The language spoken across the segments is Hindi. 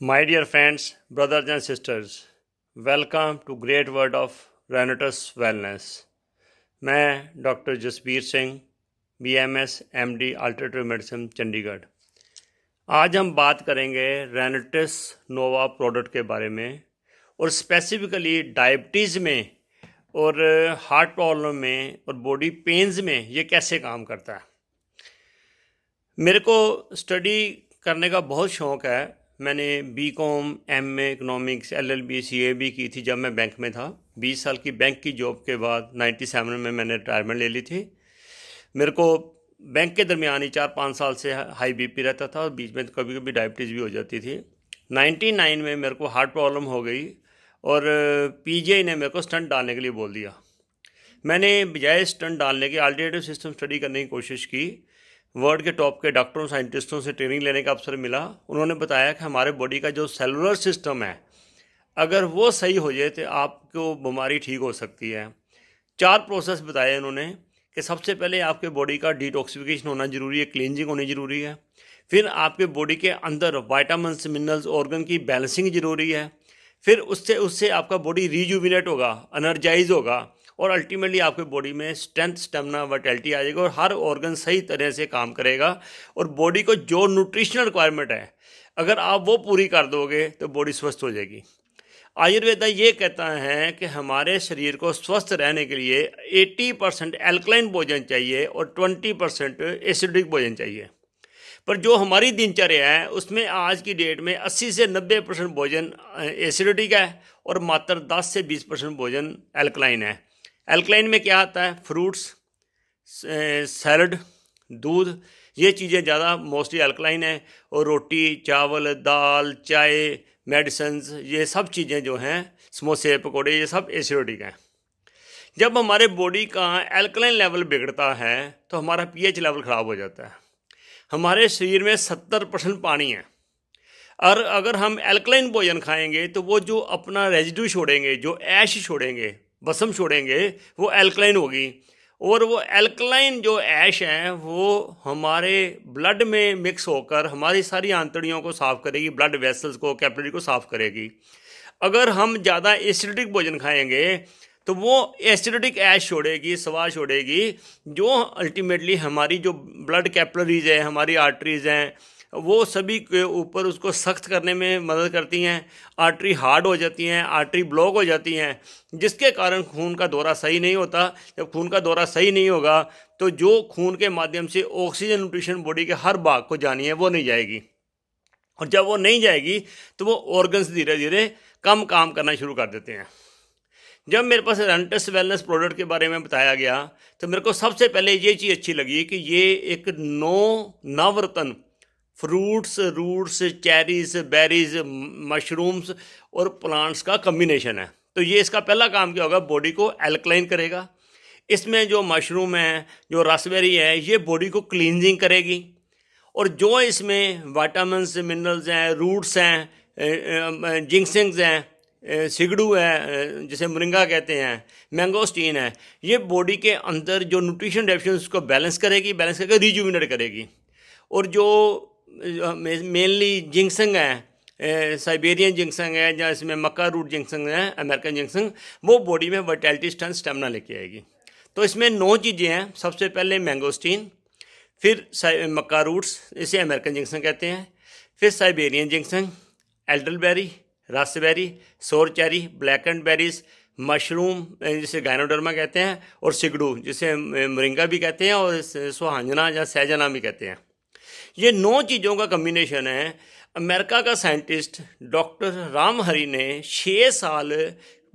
My dear friends, brothers and sisters, welcome to Great World of Renotus Wellness. मैं doctor Jasbir Singh BMS MD alternative medicine Chandigarh. आज हम बात करेंगे रेनेटिस नोवा प्रोडक्ट के बारे में और स्पेसिफिकली डायबिटीज़ में और हार्ट प्रॉब्लम में और बॉडी पेन्स में ये कैसे काम करता है। मेरे को स्टडी करने का बहुत शौक़ है। मैंने BCom MA economics LLB CA की थी जब मैं बैंक में था। 20 साल की बैंक की जॉब के बाद 97 में मैंने रिटायरमेंट ले ली थी। मेरे को बैंक के दरमियान ही 4-5 साल से हाई BP रहता था और बीच में कभी कभी डायबिटीज़ भी हो जाती थी। 99 में मेरे को हार्ट प्रॉब्लम हो गई और PGI ने मेरे को स्टंट डालने के लिए बोल दिया। मैंने बजाय स्टंट डालने के अल्टरनेटिव सिस्टम स्टडी करने की कोशिश की। वर्ल्ड के टॉप के डॉक्टरों साइंटिस्टों से ट्रेनिंग लेने का अवसर मिला। उन्होंने बताया कि हमारे बॉडी का जो सेलुलर सिस्टम है, अगर वो सही हो जाए तो आपको बीमारी ठीक हो सकती है। 4 प्रोसेस बताए उन्होंने कि सबसे पहले आपके बॉडी का डिटॉक्सिफिकेशन होना ज़रूरी है, क्लींजिंग होनी ज़रूरी है। फिर आपके बॉडी के अंदर वाइटामिन्स मिनरल्स ऑर्गन की बैलेंसिंग ज़रूरी है। फिर उससे उससे आपका बॉडी रिजुविनेट होगा, एनर्जाइज होगा और अल्टीमेटली आपके बॉडी में स्ट्रेंथ, स्टेमिना, वाइटैलिटी आ जाएगा और हर ऑर्गन सही तरह से काम करेगा। और बॉडी को जो न्यूट्रिशनल रिक्वायरमेंट है, अगर आप वो पूरी कर दोगे तो बॉडी स्वस्थ हो जाएगी। आयुर्वेदा ये कहता है कि हमारे शरीर को स्वस्थ रहने के लिए 80% एल्कलाइन भोजन चाहिए और 20% एसिडिक भोजन चाहिए। पर जो हमारी दिनचर्या है उसमें आज की डेट में 80 से 90% भोजन एसिडिक है और मात्र 10 से 20% भोजन एल्कलाइन है। एल्कलाइन में क्या आता है? फ्रूट्स, सैलड, दूध, ये चीज़ें ज़्यादा मोस्टली एल्कलाइन है। और रोटी, चावल, दाल, चाय, मेडिसिन्स, ये सब चीज़ें जो हैं, समोसे, पकोड़े, ये सब एसिडिक हैं। जब हमारे बॉडी का एल्कलाइन लेवल बिगड़ता है तो हमारा pH लेवल ख़राब हो जाता है। हमारे शरीर में 70% पानी है और अगर हम एल्कलाइन भोजन खाएंगे तो वो जो अपना रेजिड्यू छोड़ेंगे, जो ऐश छोड़ेंगे, भस्म छोड़ेंगे, वो एल्कलाइन होगी। और वो एल्कलाइन जो ऐश है वो हमारे ब्लड में मिक्स होकर हमारी सारी आंतड़ियों को साफ़ करेगी, ब्लड वेसल्स को, कैपिलरी को साफ़ करेगी। अगर हम ज़्यादा एसिडिक भोजन खाएंगे तो वो एसिडिक ऐश छोड़ेगी, स्वाद छोड़ेगी, जो अल्टीमेटली हमारी जो ब्लड कैपिलरीज है, हमारी आर्टरीज़ हैं, वो सभी के ऊपर उसको सख्त करने में मदद करती हैं। आर्टरी हार्ड हो जाती हैं, आर्टरी ब्लॉक हो जाती हैं, जिसके कारण खून का दौरा सही नहीं होता। जब खून का दौरा सही नहीं होगा तो जो खून के माध्यम से ऑक्सीजन न्यूट्रिशन बॉडी के हर भाग को जानी है वो नहीं जाएगी। और जब वो नहीं जाएगी तो वो ऑर्गन्स धीरे धीरे कम काम करना शुरू कर देते हैं। जब मेरे पास रेनेटिस वेलनेस प्रोडक्ट के बारे में बताया गया तो मेरे को सबसे पहले ये चीज़ अच्छी लगी कि ये एक नवरत्न fruits, roots, cherries, berries, mushrooms और प्लांट्स का कम्बिनेशन है। तो ये इसका पहला काम क्या होगा? बॉडी को एल्कलाइन करेगा। इसमें जो मशरूम है, जो रास्पबेरी है, ये बॉडी को क्लींजिंग करेगी। और जो इसमें विटामिन्स, मिनरल्स हैं, रूट्स हैं, जिंक्सिंग्स हैं, सिगड़ू है जिसे मोरिंगा कहते हैं, मैंगोस्टीन है, ये बॉडी के अंदर जो न्यूट्रिशन डेफिशिएंसी को बैलेंस करेगी, बैलेंस करके रिजुविनेट करेगी। और जो मेनली जिंक्संग है, साइबेरियन जिंक्संग है, या इसमें मक्का रूट जिंक्संग है, अमेरिकन जिंक्संग, वो बॉडी में वाइटैलिटी, स्ट्रेंथ, स्टेमिना लेके आएगी। तो इसमें 9 चीज़ें हैं। सबसे पहले मैंगोस्टीन, फिर मक्का रूट्स, इसे अमेरिकन जिंक्संग कहते हैं, फिर साइबेरियन जिंक्संग, एल्डरबेरी, रास्पबेरी, सोर चेरी, ब्लैकेंड बेरीज, मशरूम जिसे गायनोडर्मा कहते हैं, और सिगड़ू जिसे मोरिंगा भी कहते हैं और सुहांजना या सहजना भी कहते हैं। ये 9 चीज़ों का कम्बिनेशन है। अमेरिका का साइंटिस्ट डॉक्टर राम हरी ने 6 साल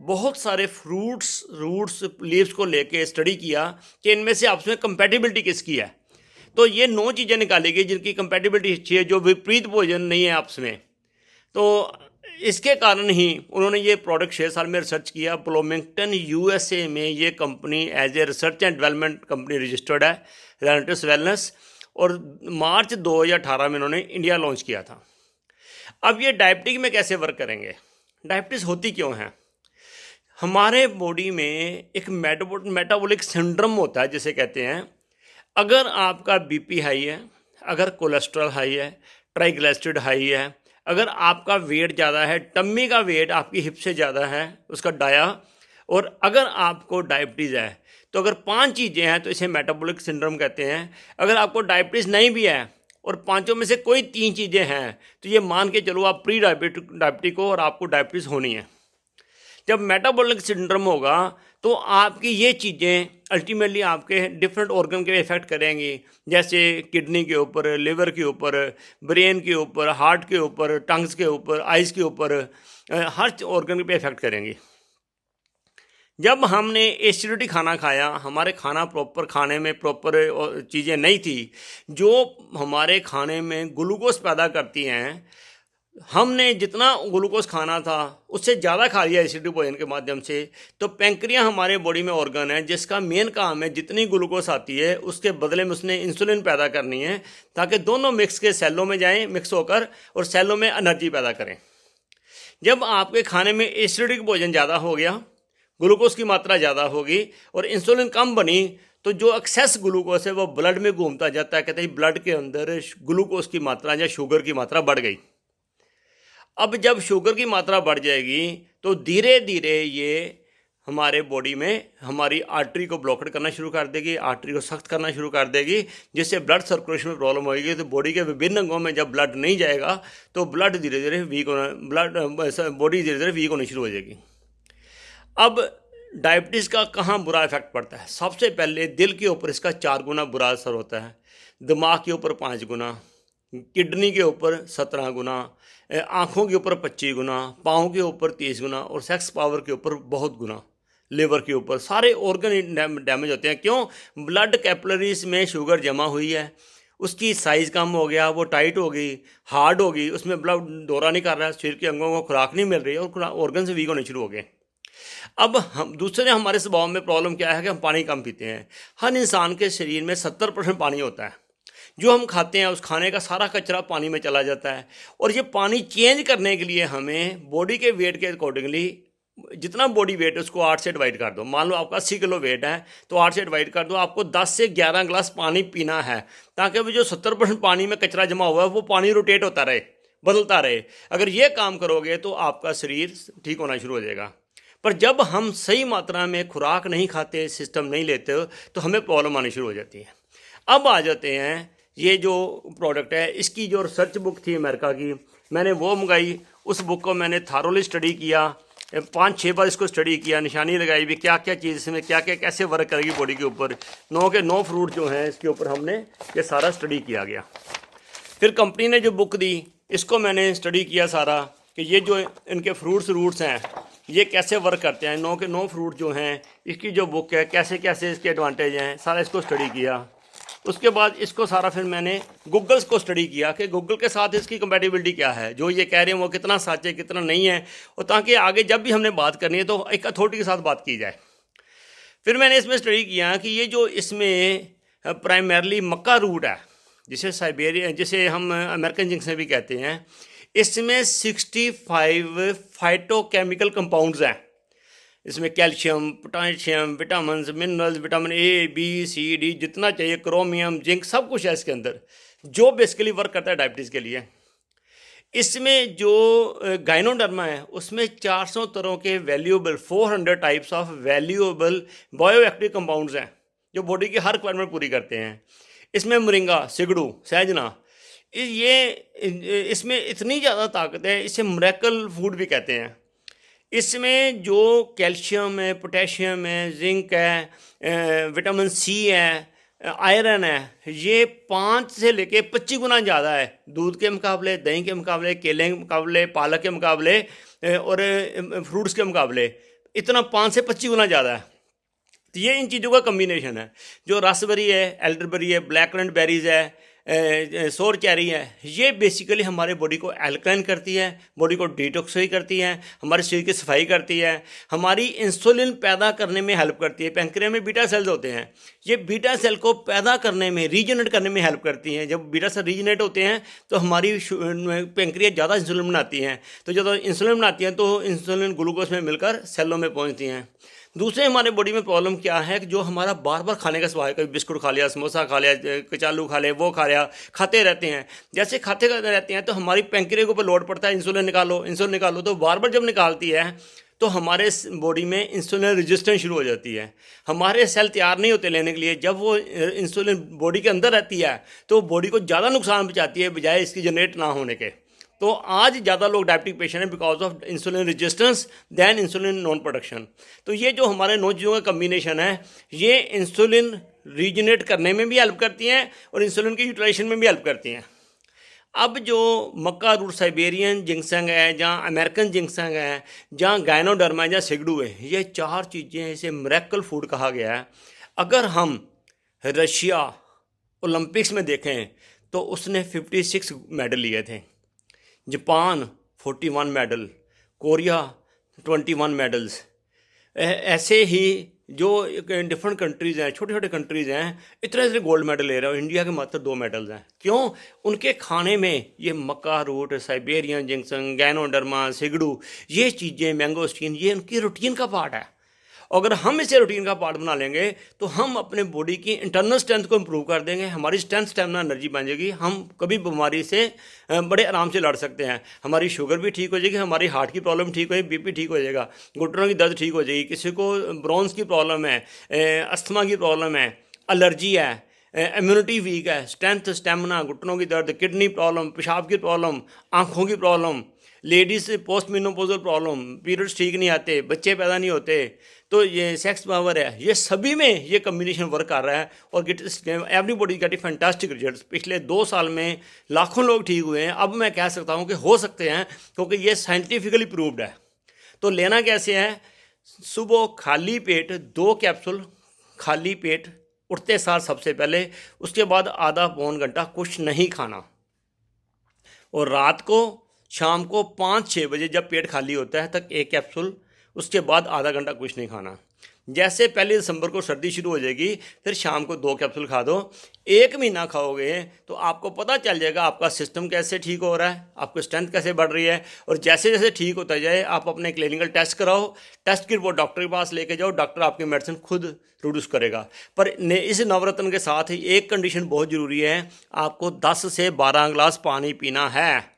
बहुत सारे फ्रूट्स, रूट्स, लीव्स को लेके स्टडी किया कि इनमें से आपस में कंपैटिबिलिटी किसकी है। तो ये 9 चीज़ें निकाली गई जिनकी कंपैटिबिलिटी अच्छी है, जो विपरीत भोजन नहीं है आपस में। तो इसके कारण ही उन्होंने ये प्रोडक्ट 6 साल में रिसर्च किया। ब्लूमिंगटन USA में ये company as a research and development company registered है, रेनेटिस वेलनेस, और मार्च 2018 में इन्होंने इंडिया लॉन्च किया था। अब ये डायबिटीज में कैसे वर्क करेंगे? डायबिटीज़ होती क्यों है? हमारे बॉडी में एक मेटाबॉलिक सिंड्रोम होता है जिसे कहते हैं। अगर आपका BP हाई है, अगर कोलेस्ट्रॉल हाई है, ट्राइग्लिसराइड हाई है, अगर आपका वेट ज़्यादा है, टम्मी का वेट आपकी हिप से ज़्यादा है, उसका डाया, और अगर आपको डायबिटीज़ है, तो अगर 5 चीज़ें हैं तो इसे मेटाबॉलिक सिंड्रोम कहते हैं। अगर आपको डायबिटीज़ नहीं भी है और पांचों में से कोई 3 चीज़ें हैं तो ये मान के चलो आप प्री डायबिटिक हो और आपको डायबिटीज़ होनी है। जब मेटाबॉलिक सिंड्रोम होगा तो आपकी ये चीज़ें अल्टीमेटली आपके डिफरेंट ऑर्गन के इफेक्ट करेंगी, जैसे किडनी के ऊपर, लिवर के ऊपर, ब्रेन के ऊपर, हार्ट के ऊपर, टंग्स के ऊपर, आइज़ के ऊपर, हर ऑर्गन पे इफेक्ट करेंगी। जब हमने एसिडिटी खाना खाया, हमारे खाना प्रॉपर खाने में प्रॉपर चीज़ें नहीं थी जो हमारे खाने में ग्लूकोज पैदा करती हैं, हमने जितना ग्लूकोज खाना था उससे ज़्यादा खा लिया एसिडिक भोजन के माध्यम से, तो पैंक्रिया हमारे बॉडी में ऑर्गन है जिसका मेन काम है जितनी ग्लूकोज आती है उसके बदले में उसने इंसुलिन पैदा करनी है ताकि दोनों मिक्स के सेलों में जाएं, मिक्स होकर और सेलों में एनर्जी पैदा करें। जब आपके खाने में एसिडिक भोजन ज़्यादा हो गया, ग्लूकोज की मात्रा ज़्यादा होगी और इंसुलिन कम बनी, तो जो एक्सेस ग्लूकोज है वो ब्लड में घूमता जाता है। कहते हैं ब्लड के अंदर ग्लूकोज की मात्रा या शुगर की मात्रा बढ़ गई। अब जब शुगर की मात्रा बढ़ जाएगी तो धीरे धीरे ये हमारे बॉडी में हमारी आर्टरी को ब्लॉकेट करना शुरू कर देगी, आर्टरी को सख्त करना शुरू कर देगी, जिससे ब्लड सर्कुलेशन में प्रॉब्लम होगी। तो बॉडी के विभिन्न अंगों में जब ब्लड नहीं जाएगा तो ब्लड धीरे धीरे वीक होना, बॉडी धीरे धीरे वीक होनी शुरू हो जाएगी। अब डायबिटीज़ का कहाँ बुरा इफेक्ट पड़ता है? सबसे पहले दिल के ऊपर इसका 4 गुना बुरा असर होता है, दिमाग के ऊपर 5 गुना, किडनी के ऊपर 17 गुना, आँखों के ऊपर 25 गुना, पाँव के ऊपर 30 गुना और सेक्स पावर के ऊपर बहुत गुना, लिवर के ऊपर सारे ऑर्गन डैमेज होते हैं। क्यों? ब्लड कैपिलरीज में शुगर जमा हुई है, उसकी साइज़ कम हो गया, वो टाइट हो गई, हार्ड हो गई, उसमें ब्लड दौरा नहीं कर रहा है, शरीर के अंगों को खुराक नहीं मिल रही है और ऑर्गन से वीक होने शुरू हो गए। अब हम दूसरे हमारे स्वभाव में प्रॉब्लम क्या है कि हम पानी कम पीते हैं। हर इंसान के शरीर में 70% पानी होता है। जो हम खाते हैं उस खाने का सारा कचरा पानी में चला जाता है और ये पानी चेंज करने के लिए हमें बॉडी के वेट के अकॉर्डिंगली जितना बॉडी वेट है उसको 8 से डिवाइड कर दो। मान लो आपका 80 किलो वेट है तो 8 से डिवाइड कर दो, आपको 10 से 11 गिलास पानी पीना है ताकि वो जो 70% पानी में कचरा जमा हुआ है वो पानी रोटेट होता रहे, बदलता रहे। अगर ये काम करोगे तो आपका शरीर ठीक होना शुरू हो जाएगा। पर जब हम सही मात्रा में खुराक नहीं खाते, सिस्टम नहीं लेते तो हमें प्रॉब्लम आनी शुरू हो जाती है। अब आ जाते हैं ये जो प्रोडक्ट है, इसकी जो रिसर्च बुक थी अमेरिका की, मैंने वो मंगाई। उस बुक को मैंने थारोली स्टडी किया, 5-6 बार इसको स्टडी किया, निशानी लगाई भी क्या क्या चीज़ इसमें क्या क्या कैसे वर्क करेगी बॉडी के ऊपर। 9 के 9 फ्रूट जो हैं इसके ऊपर हमने ये सारा स्टडी किया गया। फिर कंपनी ने जो बुक दी इसको मैंने स्टडी किया सारा कि ये जो इनके रूट्स हैं ये कैसे वर्क करते हैं। 9 के 9 फ्रूट जो हैं इसकी जो बुक है कैसे कैसे इसके एडवांटेज हैं सारा इसको स्टडी किया। उसके बाद इसको सारा फिर मैंने गूगल्स को स्टडी किया कि गूगल के साथ इसकी कंपैटिबिलिटी क्या है, जो ये कह रहे हैं वो कितना सच है कितना नहीं है, और ताकि आगे जब भी हमने बात करनी है तो एक अथॉरिटी के साथ बात की जाए। फिर मैंने इसमें स्टडी किया कि ये जो इसमें प्राइमरली मक्का रूट है जिसे साइबेरिया जिसे हम अमेरिकन जिंक से भी कहते हैं, इसमें 65 फाइटोकेमिकल कंपाउंड्स हैं। इसमें calcium, potassium, vitamin, minerals, vitamin A, B, C, D जितना चाहिए, क्रोमियम, जिंक सब कुछ है इसके अंदर, जो बेसिकली वर्क करता है डायबिटीज़ के लिए। इसमें जो गाइनोडर्मा है उसमें 400 तरह के valuable 400 types of valuable bioactive compounds हैं जो बॉडी की हर रिक्वायरमेंट पूरी करते हैं। इसमें मोरिंगा, सिगड़ू, सहजना, ये इसमें इतनी ज़्यादा ताकत है, इसे मिरेकल फूड भी कहते हैं। इसमें जो कैल्शियम है, पोटेशियम है, जिंक है, विटामिन सी है, आयरन है, ये 5 से लेके 25 गुना ज़्यादा है दूध के मुकाबले, दही के मुकाबले, केले के मुकाबले, पालक के मुकाबले और फ्रूट्स के मुकाबले। इतना 5 से 25 गुना ज़्यादा है। तो ये इन चीज़ों का कम्बिनेशन है। जो रासबेरी है, एल्डरबेरी है, ब्लैक करंट बेरीज है, सोर चेरी है, ये बेसिकली हमारे बॉडी को एल्कलाइन करती है, बॉडी को डिटॉक्सिफाई करती है, हमारे शरीर की सफाई करती है, हमारी इंसुलिन पैदा करने में हेल्प करती है। पैंक्रियास में बीटा सेल्स होते हैं, ये बीटा सेल को पैदा करने में, रीजनरेट करने में हेल्प करती हैं। जब बीटा सेल रीजनरेट होते हैं तो हमारी पैंक्रियास ज़्यादा इंसुलिन बनाती हैं, तो जब इंसुलिन बनाती हैं तो इंसुलिन ग्लूकोज में मिलकर सेलों में पहुँचती हैं। दूसरे हमारे बॉडी में प्रॉब्लम क्या है कि जो हमारा बार बार खाने का स्वभाव है, कभी बिस्कुट खा लिया, समोसा खा लिया, कचालू खा लिया, वो खा लिया, खाते रहते हैं। जैसे खाते रहते हैं तो हमारी पैंक्रियाज के ऊपर लोड पड़ता है, इंसुलिन निकालो, तो बार बार जब निकालती है तो हमारे बॉडी में इंसुलिन रेजिस्टेंस शुरू हो जाती है। हमारे सेल तैयार नहीं होते लेने के लिए। जब वो इंसुलिन बॉडी के अंदर रहती है तो बॉडी को ज़्यादा नुकसान पहुँचाती है बजाय इसकी जनरेट ना होने के। तो आज ज़्यादा लोग डायबिटिक पेशेंट हैं because of insulin resistance than insulin non production. तो ये जो हमारे 9 चीज़ों का कम्बिनेशन है, ये इंसुलिन रीजनरेट करने में भी हेल्प करती हैं और इंसुलिन की यूटिलाइजेशन में भी हेल्प करती हैं। अब जो मक्का रूट साइबेरियन जिंक्संग है, जहाँ अमेरिकन जिंक्संग है, जहाँ गायनोडर्मा है, जहाँ सिगडू है, ये 4 चीज़ें इसे मिरेकल फूड कहा गया है। अगर हम रशिया ओलंपिक्स में देखें तो उसने 56 मेडल लिए थे, जापान 41 मेडल, कोरिया 21 मेडल्स। ऐसे ही जो डिफरेंट कंट्रीज़ हैं, छोटे छोटे कंट्रीज़ हैं, इतने गोल्ड मेडल ले रहे हो। इंडिया के मात्र 2 मेडल्स हैं। क्यों? उनके खाने में ये मक्का रूट, साइबेरियन जिंक्सन, गैनोडर्मा, सिगडू, ये चीज़ें, मैंगोस्टीन, ये उनकी रूटीन का पार्ट है। अगर हम इसे रूटीन का पार्ट बना लेंगे तो हम अपने बॉडी की इंटरनल स्ट्रेंथ को इम्प्रूव कर देंगे। हमारी स्ट्रेंथ, स्टेमिना, एनर्जी बन जाएगी। हम कभी बीमारी से बड़े आराम से लड़ सकते हैं। हमारी शुगर भी ठीक हो जाएगी, हमारी हार्ट की प्रॉब्लम ठीक हो जाएगी, बीपी ठीक हो जाएगा, घुटनों की दर्द ठीक हो जाएगी। किसी को ब्रोन्स की प्रॉब्लम है, अस्थमा की प्रॉब्लम है, एलर्जी है, इम्यूनिटी वीक है, स्ट्रेंथ, स्टेमिना, घुटनों की दर्द, किडनी प्रॉब्लम, पेशाब की प्रॉब्लम, आँखों की problem, ladies post menopausal problem, periods ठीक नहीं आते, बच्चे पैदा नहीं होते, तो ये सेक्स पावर है, ये सभी में ये कम्बिनेशन वर्क कर रहा है और get everybody get fantastic results. पिछले 2 साल में लाखों लोग ठीक हुए हैं। अब मैं कह सकता हूँ कि हो सकते हैं, क्योंकि ये साइंटिफिकली प्रूव्ड है। तो लेना कैसे है? सुबह खाली पेट 2 कैप्सूल, खाली पेट उठते सार सबसे पहले, उसके बाद आधा पौन घंटा कुछ नहीं खाना, और रात को शाम को 5-6 बजे जब पेट खाली होता है तक 1 कैप्सूल, उसके बाद आधा घंटा कुछ नहीं खाना। जैसे 1 दिसंबर को सर्दी शुरू हो जाएगी फिर शाम को 2 कैप्सूल खा दो। 1 महीना खाओगे तो आपको पता चल जाएगा आपका सिस्टम कैसे ठीक हो रहा है, आपकी स्ट्रेंथ कैसे बढ़ रही है। और जैसे जैसे ठीक होता जाए आप अपने क्लिनिकल टेस्ट कराओ, टेस्ट की रिपोर्ट डॉक्टर के पास लेके जाओ, डॉक्टर आपकी मेडिसिन खुद रिड्यूस करेगा। पर इस नवरत्न के साथ ही एक कंडीशन बहुत ज़रूरी है, आपको 10 से 12 गिलास पानी पीना है।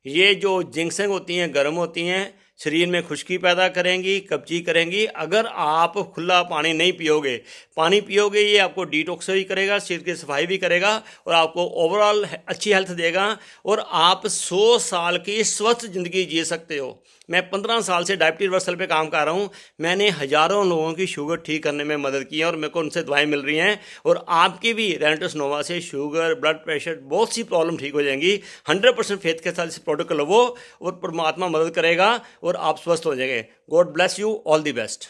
ये जो जिंक्सें होती हैं गर्म होती हैं, शरीर में खुश्की पैदा करेंगी, कब्जी करेंगी। अगर आप खुला पानी नहीं पियोगे, पानी पियोगे, ये आपको डिटॉक्स भी करेगा, शरीर की सफाई भी करेगा और आपको ओवरऑल अच्छी हेल्थ देगा और आप 100 साल की स्वस्थ ज़िंदगी जी सकते हो। मैं 15 साल से डायबिटीज रिवर्सल पे काम कर रहा हूँ। मैंने हज़ारों लोगों की शुगर ठीक करने में मदद की है और मेरे को उनसे दवाएं मिल रही हैं। और आपकी भी रेनिटस नोवा से शुगर, ब्लड प्रेशर, बहुत सी प्रॉब्लम ठीक हो जाएंगी। 100% फेथ के साथ इस प्रोडक्ट को लो और परमात्मा मदद करेगा और आप स्वस्थ हो जाएंगे। God bless you, all the best.